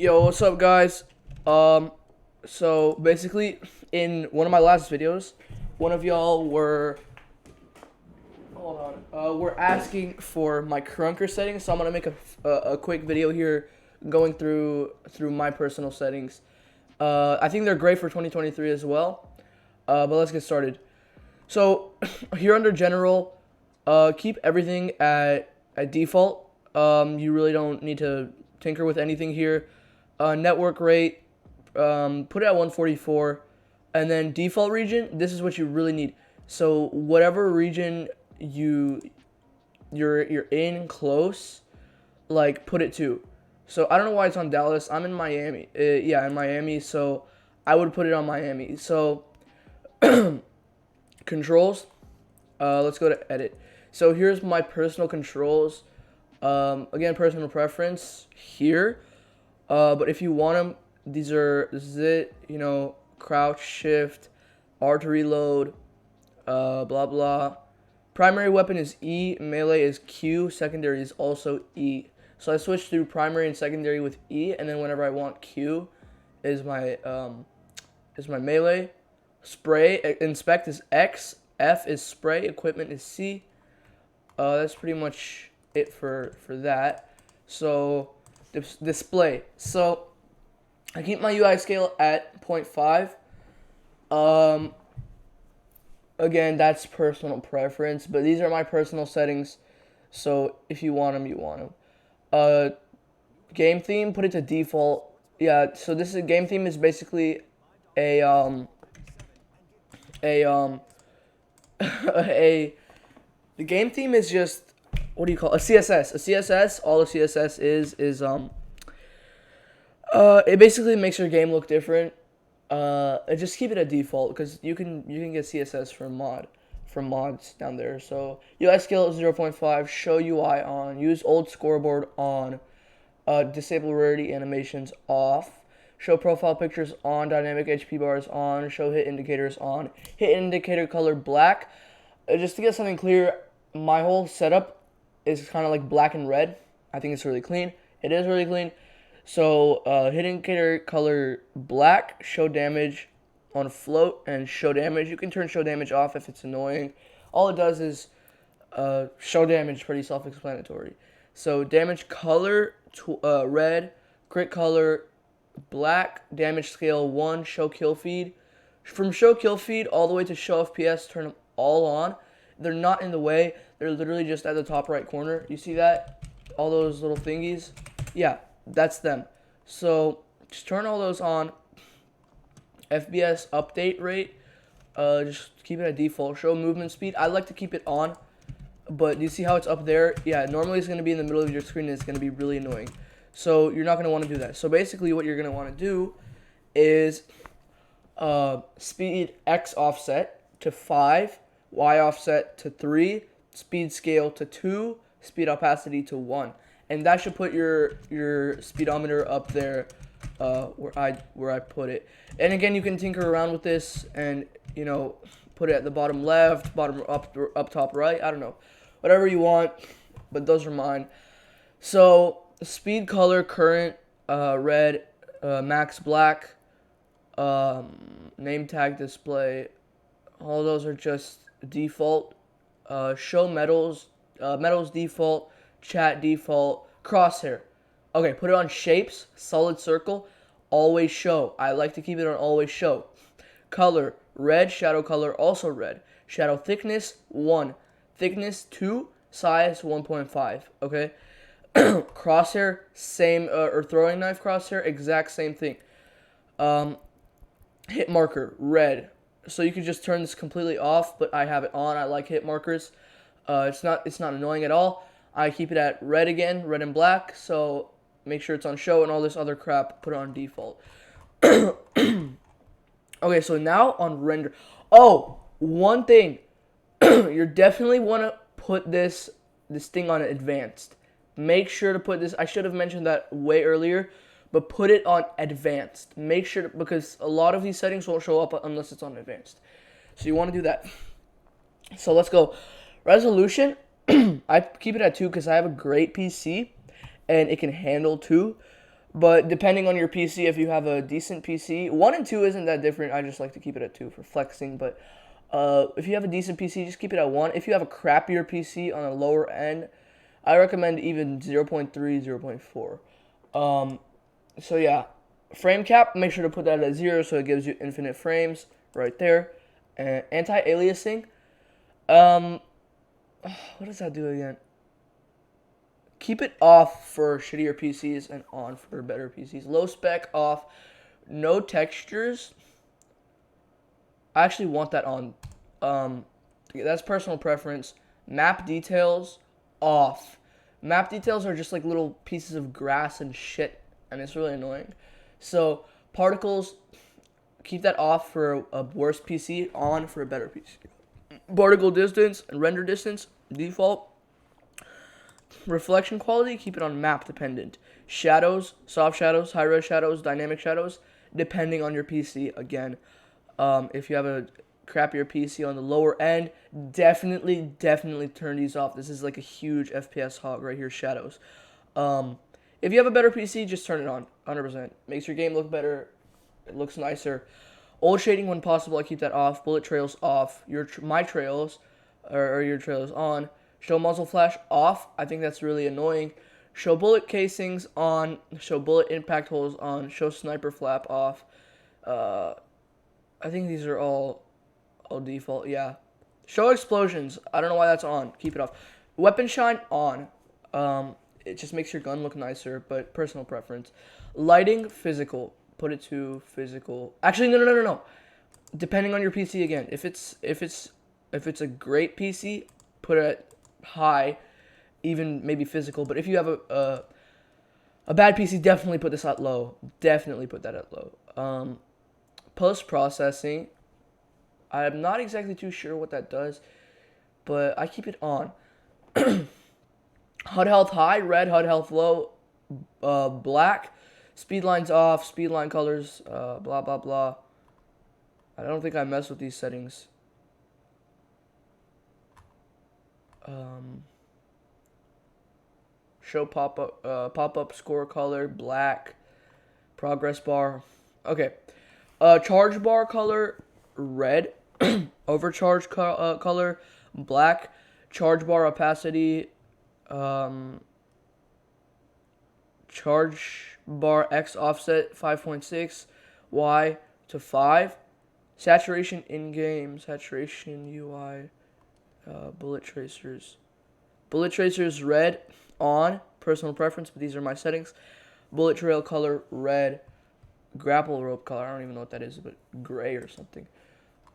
Yo, what's up, guys? So basically, in one of my last videos, one of y'all were asking for my crunker settings, so I'm gonna make a quick video here, going through my personal settings. I think they're great for 2023 as well. But let's get started. So here under general, keep everything at default. You really don't need to tinker with anything here. Network rate, put it at 144, and then default region. This is what you really need. So whatever region you're in close, like put it to. So I don't know why it's on Dallas. I'm in Miami. Yeah, in Miami. So I would put it on Miami. So controls. Let's go to edit. So here's my personal controls. Again, personal preference here. But if you want them, this is it. Crouch, shift, R to reload, blah blah. Primary weapon is E, melee is Q, secondary is also E. So I switch through primary and secondary with E, and then whenever I want Q, is my melee. Spray, inspect is X, F is spray, equipment is C. That's pretty much it for that. So display. So I keep my UI scale at 0.5. Again, that's personal preference, but these are my personal settings. So if you want them, you want them. Game theme, put it to default. Yeah. So this is game theme is basically a a the game theme is just, what do you call it? A CSS. A CSS. All a CSS is it basically makes your game look different. Just keep it at default because you can get CSS from mods down there. So UI scale is 0.5. Show UI on. Use old scoreboard on. Disable rarity animations off. Show profile pictures on. Dynamic HP bars on. Show hit indicators on. Hit indicator color black. Just to get something clear, my whole setup is kind of like black and red. I think it's really clean. It is really clean. So hit indicator color black, show damage on float, and show damage. You can turn show damage off if it's annoying. All it does is show damage, pretty self-explanatory. So damage color red, crit color black, damage scale 1, show kill feed. From show kill feed all the way to show FPS, turn them all on. They're not in the way. They're literally just at the top right corner. You see that? All those little thingies? Yeah, that's them. So just turn all those on. FPS update rate, just keep it at default. Show movement speed, I like to keep it on, but you see how it's up there? Yeah, normally it's going to be in the middle of your screen and it's going to be really annoying. So you're not going to want to do that. So basically what you're going to want to do is speed X offset to 5, Y offset to 3, speed scale to 2, speed opacity to 1. And that should put your speedometer up there where I put it. And again, you can tinker around with this and put it at the bottom left, bottom up top right. I don't know, whatever you want, but those are mine. So speed color current red, max black, name tag display. All those are just default. Show medals default. Chat default. Crosshair. Okay, put it on shapes, solid circle, always show. I like to keep it on always show. Color, red, shadow color, also red. Shadow thickness, 1. Thickness, 2. Size, 1.5. Okay? Crosshair, same, or throwing knife crosshair, exact same thing. Hit marker, red. So you can just turn this completely off, but I have it on. I like hit markers. It's not annoying at all. I keep it at red again, red and black, so make sure it's on show, and all this other crap, put it on default. Okay, so now on render. Oh, one thing. You definitely want to put this thing on advanced. Make sure to put this, I should have mentioned that way earlier, but put it on advanced. Make sure because a lot of these settings won't show up unless it's on advanced. So you want to do that. So let's go. Resolution. I keep it at 2 because I have a great PC and it can handle 2. But depending on your PC, if you have a decent PC, 1 and 2 isn't that different. I just like to keep it at 2 for flexing. But if you have a decent PC, just keep it at 1. If you have a crappier PC on a lower end, I recommend even 0.3, 0.4. So yeah, frame cap, make sure to put that at 0 so it gives you infinite frames right there. And anti-aliasing, what does that do again? Keep it off for shittier PCs and on for better PCs. Low spec off, no textures. I actually want that on. That's personal preference. Map details off. Map details are just like little pieces of grass and shit, and it's really annoying. So particles, keep that off for a worse PC, on for a better PC. Particle distance and render distance default. Reflection quality, keep it on map dependent. Shadows, soft shadows, high res shadows, dynamic shadows, depending on your PC. Again, if you have a crappier PC on the lower end, definitely turn these off. This is like a huge FPS hog right here, shadows. If you have a better PC, just turn it on, 100%. Makes your game look better. It looks nicer. Old shading when possible, I keep that off. Bullet trails off. My trails, or your trails on. Show muzzle flash off. I think that's really annoying. Show bullet casings on. Show bullet impact holes on. Show sniper flap off. I think these are all default. Yeah. Show explosions. I don't know why that's on. Keep it off. Weapon shine on. It just makes your gun look nicer, but personal preference. Lighting physical. Put it to physical. Actually, no. Depending on your PC again. If it's a great PC, put it at high, even maybe physical. But if you have a bad PC, definitely put this at low. Definitely put that at low. Post processing, I'm not exactly too sure what that does, but I keep it on. HUD health high, red. HUD health low, black. Speed lines off. Speed line colors, blah blah blah. I don't think I mess with these settings. Show pop-up score color, black. Progress bar, okay. Charge bar color, red. Overcharge color, black. Charge bar opacity, charge bar X offset 5.6, Y to 5. Saturation in game, saturation UI, bullet tracers. Bullet tracers red on, personal preference, but these are my settings. Bullet trail color red. Grapple rope color, I don't even know what that is, but gray or something.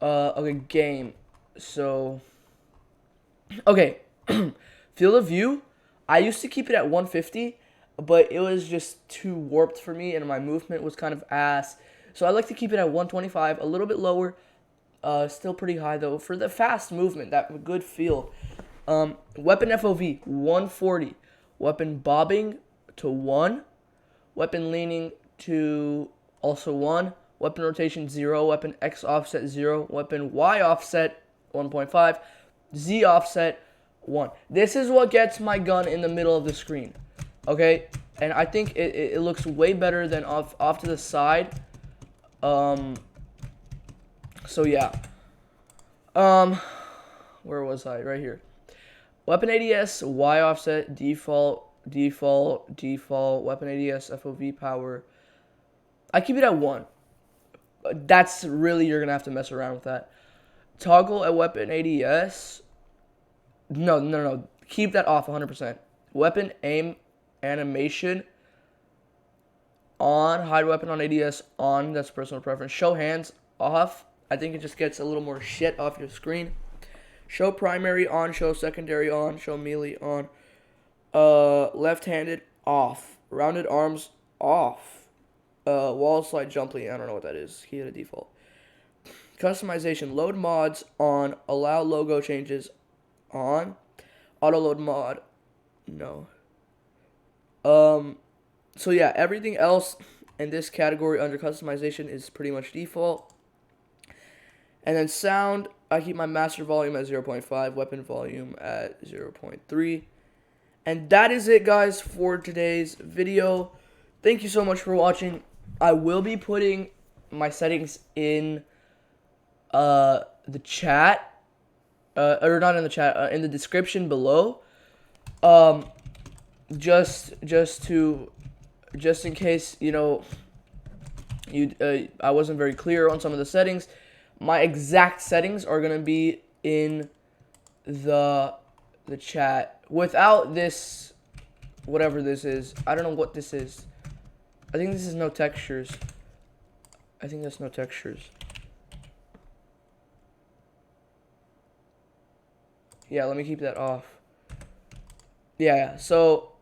Okay, game. So, okay. Field of view, I used to keep it at 150, but it was just too warped for me, and my movement was kind of ass. So I like to keep it at 125, a little bit lower. Still pretty high, though, for the fast movement, that good feel. Weapon FOV, 140. Weapon bobbing to 1. Weapon leaning to also 1. Weapon rotation 0. Weapon X offset 0. Weapon Y offset 1.5. Z offset 1. This is what gets my gun in the middle of the screen. Okay? And I think it looks way better than off to the side. So yeah. Where was I? Right here. Weapon ADS, Y offset, default. Weapon ADS, FOV power. I keep it at 1. That's really, you're going to have to mess around with that. Toggle at weapon ADS. No. Keep that off 100%. Weapon aim animation on. Hide weapon on ADS on. That's personal preference. Show hands off. I think it just gets a little more shit off your screen. Show primary on. Show secondary on. Show melee on. Left-handed off. Rounded arms off. Wall slide jump lean. I don't know what that is. Key to default. Customization. Load mods on. Allow logo changes on. Auto load mod. No. So yeah, everything else in this category under customization is pretty much default. And then sound, I keep my master volume at 0.5, weapon volume at 0.3. And that is it, guys, for today's video. thank you so much for watching. I will be putting my settings in the chat, or not in the chat, in the description below. Just in case, you know, I wasn't very clear on some of the settings. My exact settings are gonna be in the chat without this, whatever this is. I don't know what this is. I think this is no textures. I think that's no textures. Yeah, let me keep that off. Yeah, so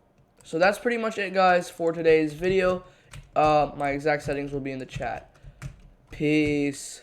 that's pretty much it, guys, for today's video. My exact settings will be in the chat. Peace.